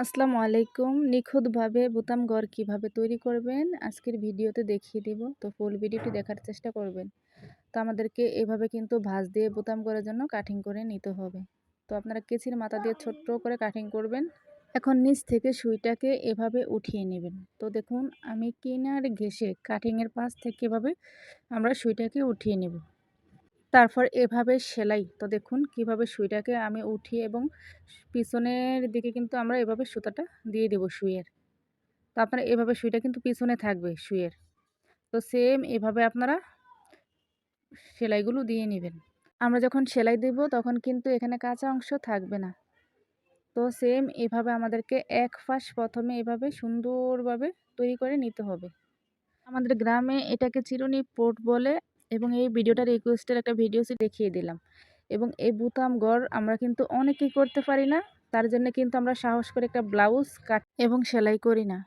আসসালামু আলাইকুম। নিখুঁতভাবে বোতাম ঘর কিভাবে তৈরি করবেন আজকের ভিডিওতে দেখিয়ে দিব। তো ফুল ভিডিওটি দেখার চেষ্টা করবেন। তো আমাদেরকে এভাবে কিন্তু ভাঁজ দিয়ে বোতাম ঘরের জন্য কাটিং করে নিতে হবে। তো আপনারা কেচির মাথা দিয়ে ছোট্ট করে কাটিং করবেন। এখন নিচ থেকে সুইটাকে এভাবে উঠিয়ে নেবেন। তো দেখুন আমি কিনার ঘেঁষে কাটিংয়ের পাশ থেকে এভাবে আমরা সুইটাকে উঠিয়ে নেব। তারপর এভাবে সেলাই, তো দেখুন কিভাবে সুইটাকে আমি উঠিয়ে এবং পিছনের দিকে কিন্তু আমরা এভাবে সুতাটা দিয়ে দেব সুইয়ের। তো আপনারা এভাবে সুইটা কিন্তু পিছনে থাকবে সুইয়ের। তো সেম এভাবে আপনারা সেলাইগুলো দিয়ে নেবেন। আমরা যখন সেলাই দেব তখন কিন্তু এখানে কাঁচা অংশ থাকবে না। তো সেম এভাবে আমাদেরকে এক পাশ প্রথমে এভাবে সুন্দরভাবে তৈরি করে নিতে হবে। আমাদের গ্রামে এটাকে চিরুনি পোট বলে এবং এই ভিডিওটা রিকোয়েস্টের একটা ভিডিও দেখিয়ে দিলাম। এবং এই বুতাম ঘর আমরা কিন্তু অনেকেই করতে পারি না, তার জন্য কিন্তু আমরা সাহস করে একটা ব্লাউজ কাট এবং সেলাই করি না।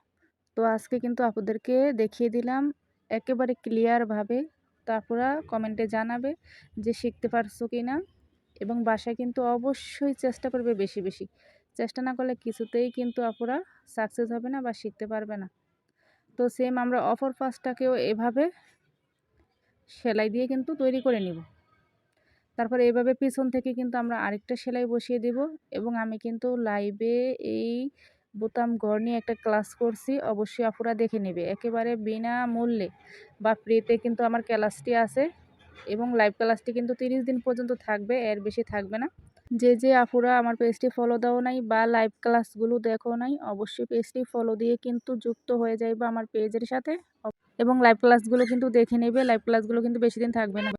তো আজকে কিন্তু আপনাদেরকে দেখিয়ে দিলাম একেবারে ক্লিয়ারভাবে। তো আপনারা কমেন্টে জানাবে যে শিখতে পারছো কি না, এবং বাসায় কিন্তু অবশ্যই চেষ্টা করবে বেশি বেশি। চেষ্টা না করলে কিছুতেই কিন্তু আপনারা সাকসেস হবে না বা শিখতে পারবে না। তো সেম আমরা অপর পাশটাকেও এভাবে সেলাই দিয়ে কিন্তু তৈরি করে নিব। তারপরে এভাবে পিছন থেকে কিন্তু আমরা আরেকটা সেলাই বসিয়ে দেব। এবং আমি কিন্তু লাইভে এই বোতাম ঘর নিয়ে একটা ক্লাস করছি, অবশ্যই আপুরা দেখে নেবে। একেবারে বিনামূল্যে বা ফ্রিতে কিন্তু আমার ক্লাসটি আছে এবং লাইভ ক্লাসটি কিন্তু 30 দিন পর্যন্ত থাকবে, এর বেশি থাকবে না। যে আপুরা আমার পেজটি ফলো দাও নাই বা লাইভ ক্লাসগুলো দেখো নাই, অবশ্যই পেজটি ফলো দিয়ে কিন্তু যুক্ত হয়ে যাইবে আমার পেজের সাথে এবং লাইভ ক্লাসগুলো কিন্তু দেখে নেবে। লাইভ ক্লাসগুলো কিন্তু বেশি দিন থাকবে না।